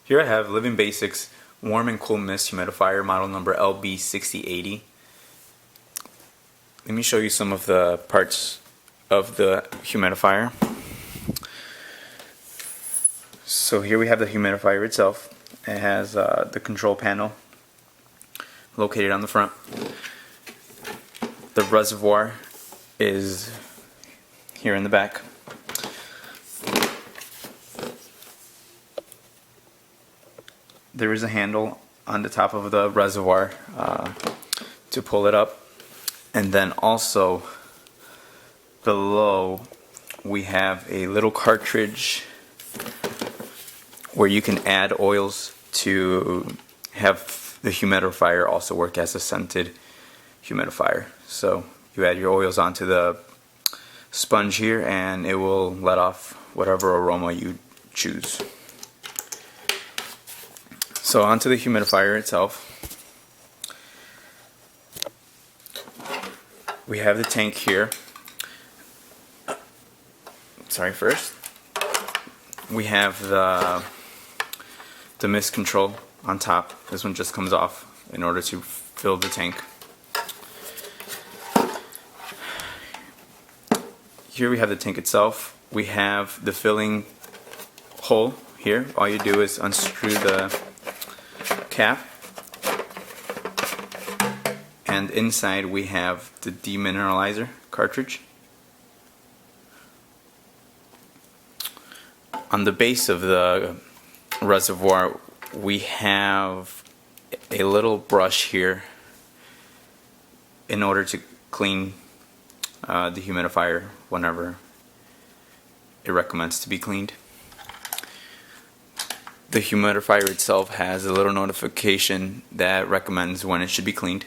Here I have Living Basix Warm and Cool Mist Humidifier, model number LB6080. Let me show you some of the parts of the humidifier. So here we have the humidifier itself. It has the control panel located on the front. The reservoir is here in the back. There is a handle on the top of the reservoir to pull it up, and then also below we have a little cartridge where you can add oils to have the humidifier also work as a scented humidifier. So you add your oils onto the sponge here and it will let off whatever aroma you choose. So onto the humidifier itself. We have the tank here. First we have the mist control on top. This one just comes off in order to fill the tank. Here we have the tank itself. We have the filling hole here. All you do is unscrew the cap, and inside we have the demineralizer cartridge. On the base of the reservoir we have a little brush here in order to clean the humidifier whenever it recommends to be cleaned. The humidifier itself has a little notification that recommends when it should be cleaned.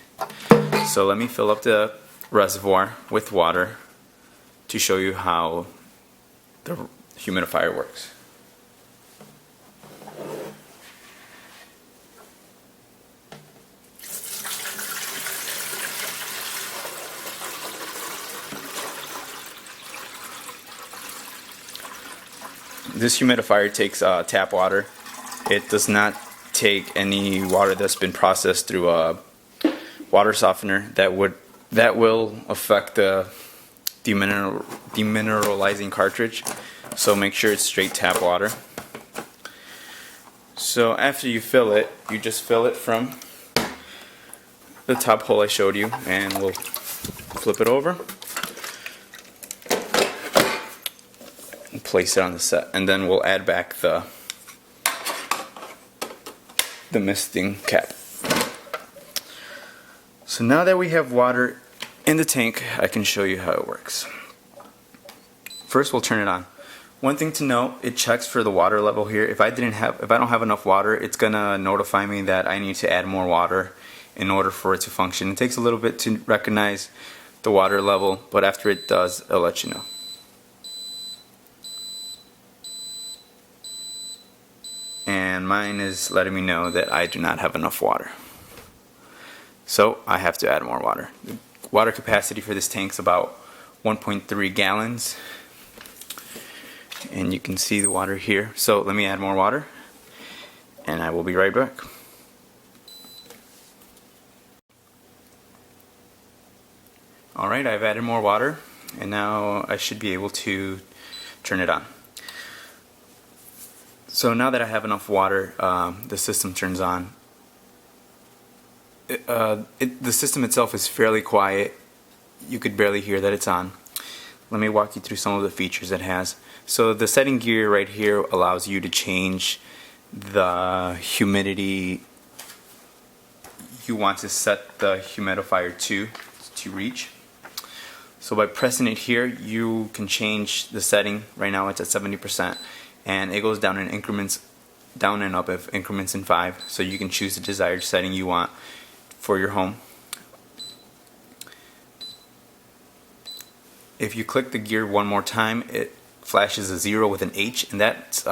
So let me fill up the reservoir with water to show you how the humidifier works. This humidifier takes tap water. It does not take any water that's been processed through a water softener that will affect the demineralizing cartridge. So make sure it's straight tap water. So after you fill it, you just fill it from the top hole I showed you, and we'll flip it over and place it on the set, and then we'll add back the misting cap. So now that we have water in the tank, I can show you how it works. First we'll turn it on. One thing to note, it checks for the water level here. If I don't have enough water, it's gonna notify me that I need to add more water in order for it to function. It takes a little bit to recognize the water level, but after it does, it'll let you know. And mine is letting me know that I do not have enough water. So I have to add more water. The water capacity for this tank is about 1.3 gallons. And you can see the water here. So let me add more water and I will be right back. Alright, I've added more water and now I should be able to turn it on. So now that I have enough water, the system turns on. The system itself is fairly quiet. You could barely hear that it's on. Let me walk you through some of the features it has. So the setting gear right here allows you to change the humidity you want to set the humidifier to reach. So by pressing it here, you can change the setting. Right now it's at 70%, and it goes down in increments, down and up of increments in 5. So you can choose the desired setting you want for your home. If you click the gear one more time, it flashes a 0 with an H, and that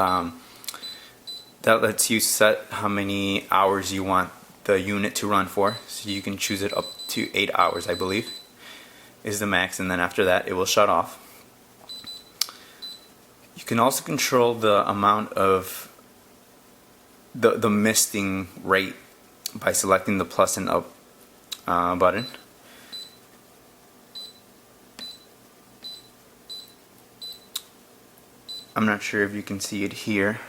lets you set how many hours you want the unit to run for. So you can choose it up to 8 hours, I believe, is the max, and then after that it will shut off. You can also control the amount of the misting rate by selecting the plus and up button. I'm not sure if you can see it here,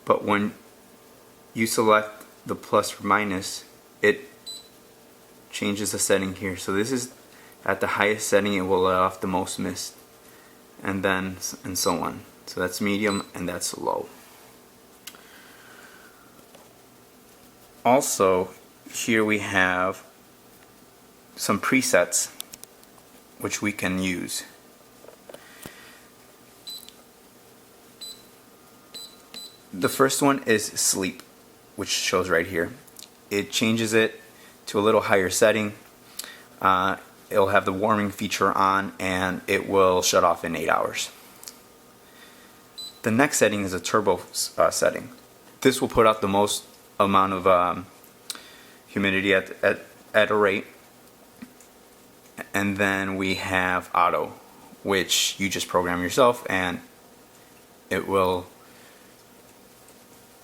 but when you select the plus or minus, it changes the setting here. So this is at the highest setting, it will let off the most mist, and so on. So that's medium and that's low. Also, here we have some presets which we can use. The first one is sleep, which shows right here. It changes it to a little higher setting. It'll have the warming feature on, and it will shut off in 8 hours. The next setting is a turbo setting. This will put out the most amount of humidity at a rate. And then we have auto, which you just program yourself, and it will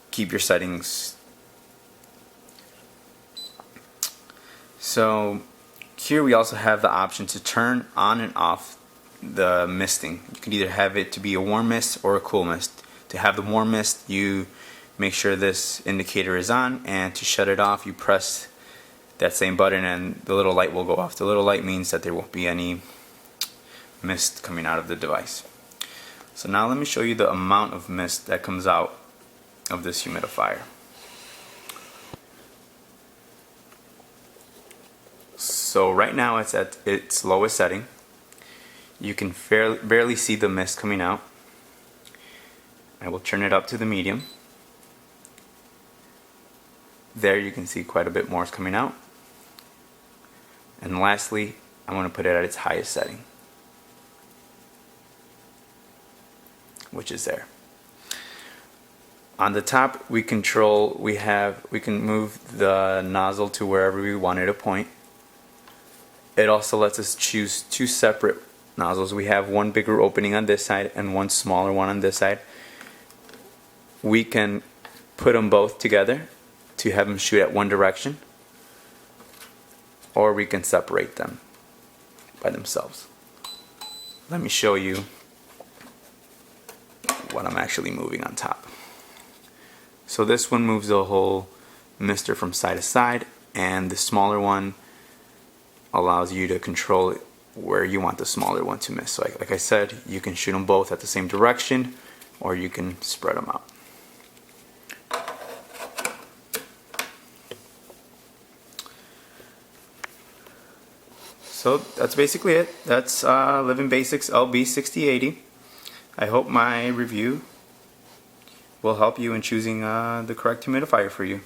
keep your settings. So here we also have the option to turn on and off the misting. You can either have it to be a warm mist or a cool mist. To have the warm mist, you make sure this indicator is on, and to shut it off, you press that same button and the little light will go off. The little light means that there won't be any mist coming out of the device. So now let me show you the amount of mist that comes out of this humidifier. So right now it's at its lowest setting. You can barely see the mist coming out. I will turn it up to the medium. There you can see quite a bit more is coming out. And lastly, I'm going to put it at its highest setting, which is there. On the top, we can move the nozzle to wherever we want it to point. It also lets us choose two separate nozzles. We have one bigger opening on this side and one smaller one on this side. We can put them both together to have them shoot at one direction, or we can separate them by themselves. Let me show you what I'm actually moving on top. So this one moves the whole mister from side to side, and the smaller one allows you to control it where you want the smaller one to mist. So like I said, you can shoot them both at the same direction, or you can spread them out. So that's basically it. That's Living Basix LB6080. I hope my review will help you in choosing the correct humidifier for you.